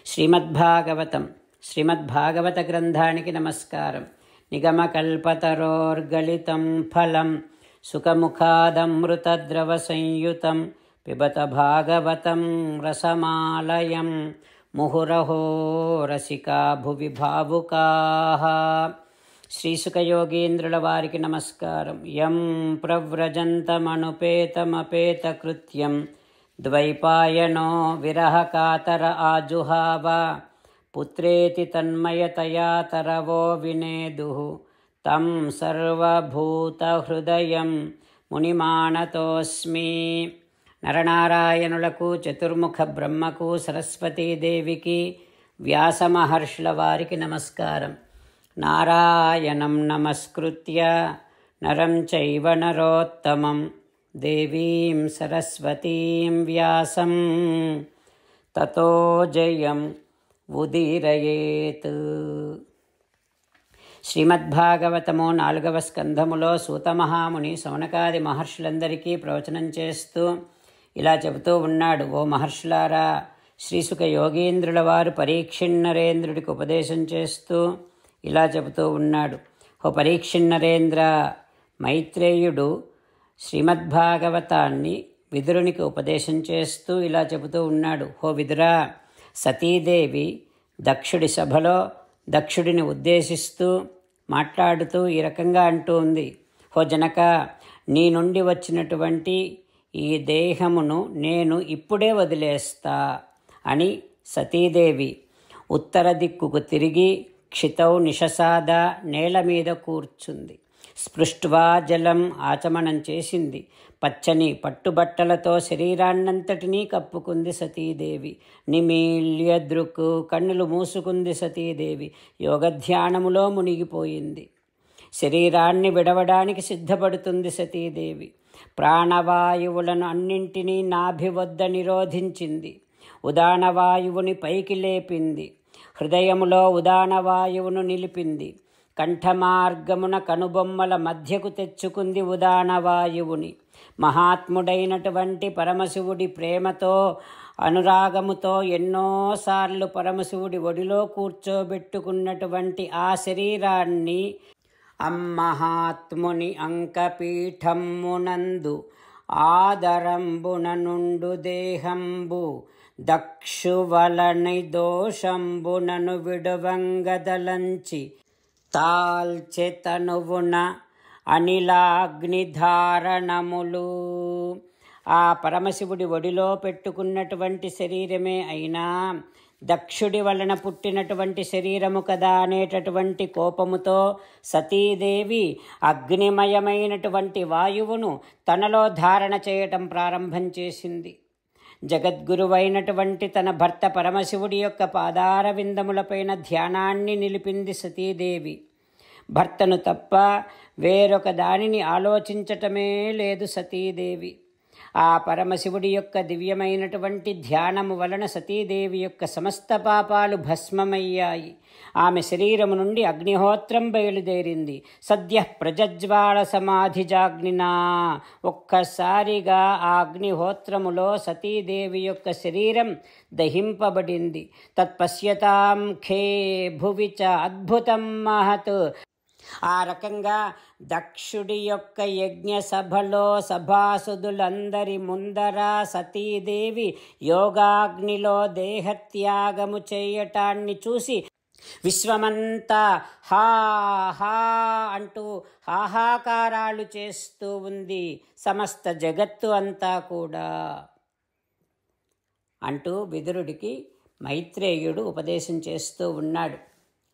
శ్రీమద్భాగవతం శ్రీమద్భాగవత గ్రంథానికి నమస్కారం. నిగమకల్పతరోర్గళితం ఫలం సుఖముఖాదమృతద్రవ సంయుతం పిబత భాగవతం రసమాలయం ముహురహో రసికా భువి భావుకాః. శ్రీసుఖయోగీంద్రుల వారికి నమస్కారం. యం ప్రవ్రజంతమనుపేతమపేతకృత్యం ద్వైపాయనో విరహకాతర ఆజుహావ పుత్రేతి తన్మయతయా తరవో వినేదుః తం సర్వభూతహృదయం మునిమానతోస్మి. నరనారాయణులకు, చతుర్ముఖ బ్రహ్మకు, సరస్వతీదేవికి, వ్యాసమహర్షుల వారికి నమస్కారం. నారాయణం నమస్కృత్య నరం చైవ నరోత్తమం దేవీం సరస్వతీం వ్యాసం తతో జయం ఉదీరయేత్. శ్రీమద్భాగవతము 4వ స్కంధములో సూతమహాముని శౌనకాది మహర్షులందరికీ ప్రవచనం చేస్తూ ఇలా చెబుతూ ఉన్నాడు. ఓ మహర్షులారా, శ్రీసుఖ యోగీంద్రుల వారు పరీక్షిన్నరేంద్రుడికి ఉపదేశం చేస్తూ ఇలా చెబుతూ ఉన్నాడు. ఓ పరీక్షిన్నరేంద్ర, మైత్రేయుడు శ్రీమద్భాగవతాన్ని విదురునికి ఉపదేశం చేస్తూ ఇలా చెబుతూ ఉన్నాడు. ఓ విదురా, సతీదేవి దక్షుడి సభలో దక్షుడిని ఉద్దేశిస్తూ మాట్లాడుతూ ఈ రకంగా అంటూ ఉంది. ఓ జనక, నీ నుండి వచ్చినటువంటి ఈ దేహమును నేను ఇప్పుడే వదిలేస్తా అని సతీదేవి ఉత్తర దిక్కుకు తిరిగి క్షితౌ నిషసాద నేల మీద కూర్చుంది. స్పృష్ట్వా జలం ఆచమనం చేసింది. పచ్చని పట్టుబట్టలతో శరీరాన్నంతటినీ కప్పుకుంది సతీదేవి. నిమీల్య దృక్కు కన్నులు మూసుకుంది సతీదేవి. యోగధ్యానములో మునిగిపోయింది. శరీరాన్ని విడవడానికి సిద్ధపడుతుంది సతీదేవి. ప్రాణవాయువులను అన్నింటినీ నాభి వద్ద నిరోధించింది. ఉదానవాయువుని పైకి లేపింది. హృదయములో ఉదానవాయువును నిలిపింది. కంఠమార్గమున కనుబొమ్మల మధ్యకు తెచ్చుకుంది ఉదానవాయువుని. మహాత్ముడైనటువంటి పరమశివుడి ప్రేమతో, అనురాగముతో ఎన్నోసార్లు పరమశివుడి ఒడిలో కూర్చోబెట్టుకున్నటువంటి ఆ శరీరాన్ని అమ్మహాత్ముని అంకపీఠమ్మునందు ఆదరంబున నుండు దేహంబు దక్షువలని దోషంబునను విడువంగదలంచి తాల్చె తనువున అనిలాగ్నిధారణములు. ఆ పరమశివుడి ఒడిలో పెట్టుకున్నటువంటి శరీరమే అయినా దక్షుడి వలన పుట్టినటువంటి శరీరము కదా అనేటటువంటి కోపముతో సతీదేవి అగ్నిమయమైనటువంటి వాయువును తనలో ధారణ చేయటం ప్రారంభం చేసింది. జగద్గురువైనటువంటి తన భర్త పరమశివుడి యొక్క పాదార విందములపైన ధ్యానాన్ని నిలిపింది సతీదేవి. భర్తను తప్ప వేరొక దానిని ఆలోచించటమే లేదు సతీదేవి. ఆ పరమశివుడి యొక్క దివ్యమైనటువంటి ధ్యానము వలన సతీదేవి యొక్క సమస్త పాపాలు భస్మమయ్యాయి. ఆమె శరీరము నుండి అగ్నిహోత్రం బయలుదేరింది. సద్య ప్రజ్వాల సమాధిజాగ్నినా. ఒక్కసారిగా ఆ అగ్నిహోత్రములో సతీదేవి యొక్క శరీరం దహింపబడింది. తత్పశ్యతాం ఖే భువి చ అద్భుతం మహత్. ఆ రకంగా దక్షుడి యొక్క యజ్ఞ సభలో సభాసదులందరి ముందర సతీదేవి యోగాగ్నిలో దేహత్యాగము చేయటాన్ని చూసి విశ్వమంతా హా హా అంటూ హాహాకారాలు చేస్తూ ఉంది. సమస్త జగత్తు అంతా కూడా అంటూ విదురుడికి మైత్రేయుడు ఉపదేశం చేస్తూ ఉన్నాడు.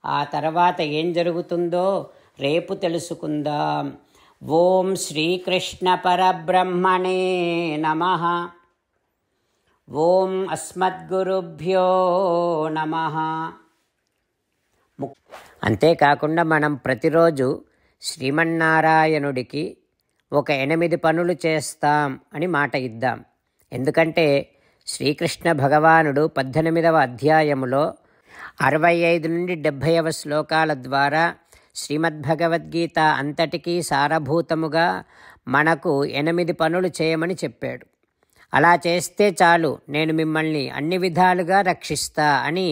ఆ తర్వాత ఏం జరుగుతుందో రేపు తెలుసుకుందాం. ఓం శ్రీకృష్ణ పరబ్రహ్మణే నమః. ఓం అస్మద్గురుభ్యో నమః. అంతేకాకుండా మనం ప్రతిరోజు శ్రీమన్నారాయణుడికి ఒక 8 పనులు చేస్తాం అని మాట ఇద్దాం. ఎందుకంటే శ్రీకృష్ణ భగవానుడు 18వ అధ్యాయములో 65 నుండి 70వ శ్లోకాల ద్వారా శ్రీమద్భగవద్గీత అంతటికీ సారభూతముగా మనకు 8 పనులు చేయమని చెప్పాడు. అలా చేస్తే చాలు, నేను మిమ్మల్ని అన్ని విధాలుగా రక్షిస్తా అని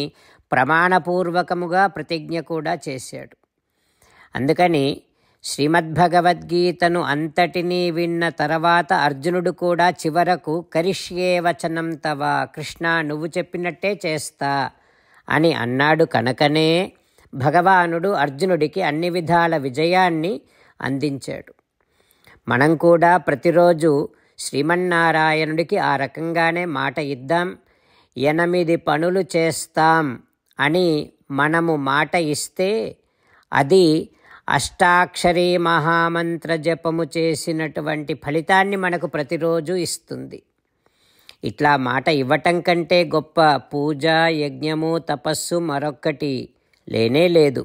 ప్రమాణపూర్వకముగా ప్రతిజ్ఞ కూడా చేశాడు. అందుకని శ్రీమద్భగవద్గీతను అంతటినీ విన్న తర్వాత అర్జునుడు కూడా చివరకు కరిష్యే వచనం తవ, కృష్ణ నువ్వు చెప్పినట్టే చేస్తా అని అన్నాడు. కనుకనే భగవానుడు అర్జునుడికి అన్ని విధాల విజయాన్ని అందించాడు. మనం కూడా ప్రతిరోజు శ్రీమన్నారాయణుడికి ఆ రకంగానే మాట ఇద్దాం. 8 పనులు చేస్తాం అని మనము మాట ఇస్తే అది అష్టాక్షరీ మహామంత్ర జపము చేసినటువంటి ఫలితాన్ని మనకు ప్రతిరోజు ఇస్తుంది. ఇట్లా మాట ఇవ్వటం కంటే గొప్ప పూజ, యజ్ఞము, తపస్సు మరొక్కటి లేనే లేదు.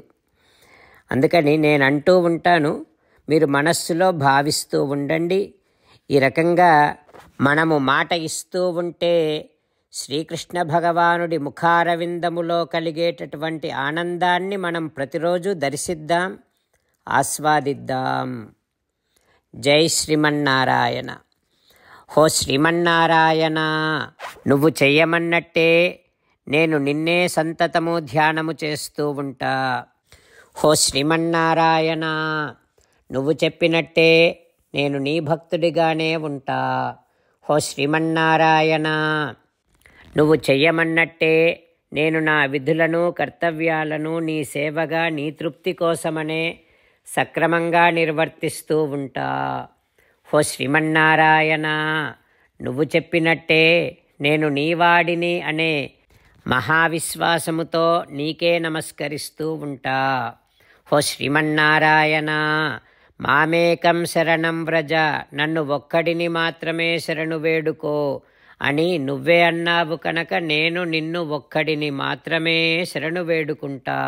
అందుకని నేను అంటూ ఉంటాను, మీరు మనస్సులో భావిస్తూ ఉండండి. ఈ రకంగా మనము మాట ఇస్తూ ఉంటే శ్రీకృష్ణ భగవానుడి ముఖారవిందములో కలిగేటటువంటి ఆనందాన్ని మనం ప్రతిరోజు దర్శిద్దాం, ఆస్వాదిద్దాం. జై శ్రీమన్నారాయణ. హో శ్రీమన్నారాయణ, నువ్వు చెయ్యమన్నట్టే నేను నిన్నే సంతతము ధ్యానము చేస్తూ ఉంటా. హో శ్రీమన్నారాయణ, నువ్వు చెప్పినట్టే నేను నీ భక్తుడిగానే ఉంటా. హో శ్రీమన్నారాయణ, నువ్వు చెయ్యమన్నట్టే నేను నా విధులను, కర్తవ్యాలను నీ సేవగా, నీ తృప్తి కోసమనే సక్రమంగా నిర్వర్తిస్తూ ఉంటా. హో శ్రీమన్నారాయణ, నువ్వు చెప్పినట్టే నేను నీవాడిని అనే మహావిశ్వాసముతో నీకే నమస్కరిస్తూ ఉంటా. హో శ్రీమన్నారాయణ, మామేకం శరణం వ్రజ, నన్ను ఒక్కడిని మాత్రమే శరణు వేడుకో అని నువ్వే అన్నావు కనుక నేను నిన్ను ఒక్కడిని మాత్రమే శరణు వేడుకుంటా.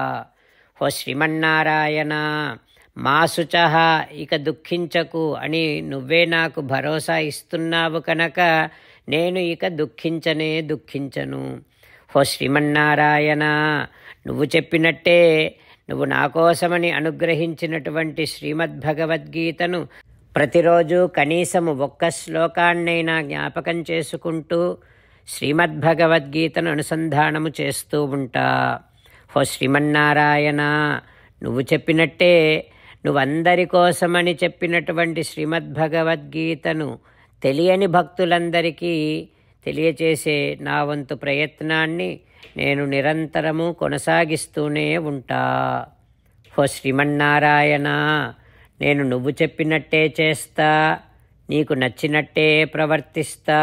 హో శ్రీమన్నారాయణ, మా శుచః, ఇక దుఃఖించకు అని నువ్వే నాకు భరోసా ఇస్తున్నావు కనుక నేను ఇక దుఃఖించను. హో శ్రీమన్నారాయణ, నువ్వు చెప్పినట్టే నువ్వు నా కోసమని అనుగ్రహించినటువంటి శ్రీమద్భగవద్గీతను ప్రతిరోజు కనీసము ఒక్క శ్లోకాన్నైనా జ్ఞాపకం చేసుకుంటూ శ్రీమద్భగవద్గీతను అనుసంధానము చేస్తూ ఉంటా. హో శ్రీమన్నారాయణ, నువ్వు చెప్పినట్టే నువ్వందరి కోసమని చెప్పినటువంటి శ్రీమద్భగవద్గీతను తెలియని భక్తులందరికీ తెలియచేసే నా వంతు ప్రయత్నాన్ని నేను నిరంతరము కొనసాగిస్తూనే ఉంటా. హో శ్రీమన్నారాయణ, నేను నువ్వు చెప్పినట్టే చేస్తా, నీకు నచ్చినట్టే ప్రవర్తిస్తా,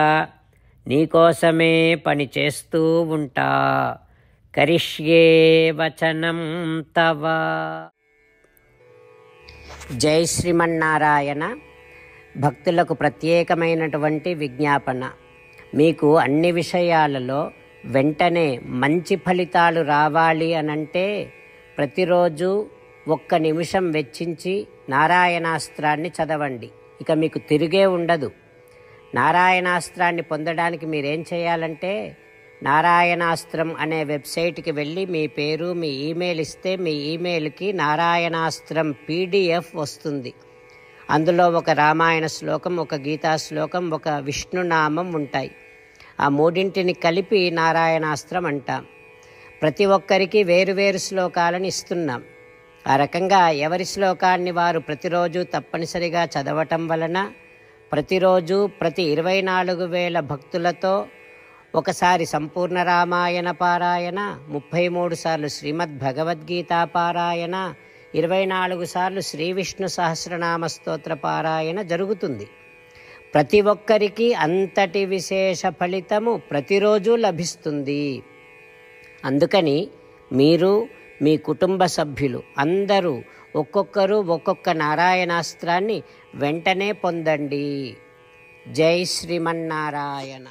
నీకోసమే పని చేస్తూ ఉంటా. కరిష్యే వచనం తవ. జై శ్రీమన్నారాయణ. భక్తులకు ప్రత్యేకమైనటువంటి విజ్ఞాపన. మీకు అన్ని విషయాలలో వెంటనే మంచి ఫలితాలు రావాలి అనంటే ప్రతిరోజు 1 నిమిషం వెచ్చించి నారాయణాస్త్రాన్ని చదవండి. ఇక మీకు తిరిగే ఉండదు. నారాయణాస్త్రాన్ని పొందడానికి మీరేం చేయాలంటే నారాయణాస్త్రం అనే వెబ్సైట్కి వెళ్ళి మీ పేరు, మీ ఈమెయిల్ ఇస్తే మీ ఈమెయిల్కి నారాయణాస్త్రం PDF వస్తుంది. అందులో ఒక రామాయణ శ్లోకం, ఒక గీతా శ్లోకం, ఒక విష్ణునామం ఉంటాయి. ఆ 3ంటిని కలిపి నారాయణాస్త్రం అంటాం. ప్రతి ఒక్కరికి వేరువేరు శ్లోకాలను ఇస్తున్నాం. ఆ రకంగా ఎవరి శ్లోకాన్ని వారు ప్రతిరోజు తప్పనిసరిగా చదవటం వలన ప్రతిరోజు ప్రతి 24,000 భక్తులతో ఒకసారి సంపూర్ణ రామాయణ పారాయణ, 33 సార్లు శ్రీమద్భగవద్గీత పారాయణ, 24 సార్లు శ్రీ విష్ణు సహస్రనామ స్తోత్ర పారాయణ జరుగుతుంది. ప్రతి ఒక్కరికి అంతటి విశేష ఫలితము ప్రతిరోజు లభిస్తుంది. అందుకని మీరు, మీ కుటుంబ సభ్యులు అందరూ ఒక్కొక్కరు ఒక్కొక్క నారాయణాస్త్రాన్ని వెంటనే పొందండి. జై శ్రీమన్నారాయణ.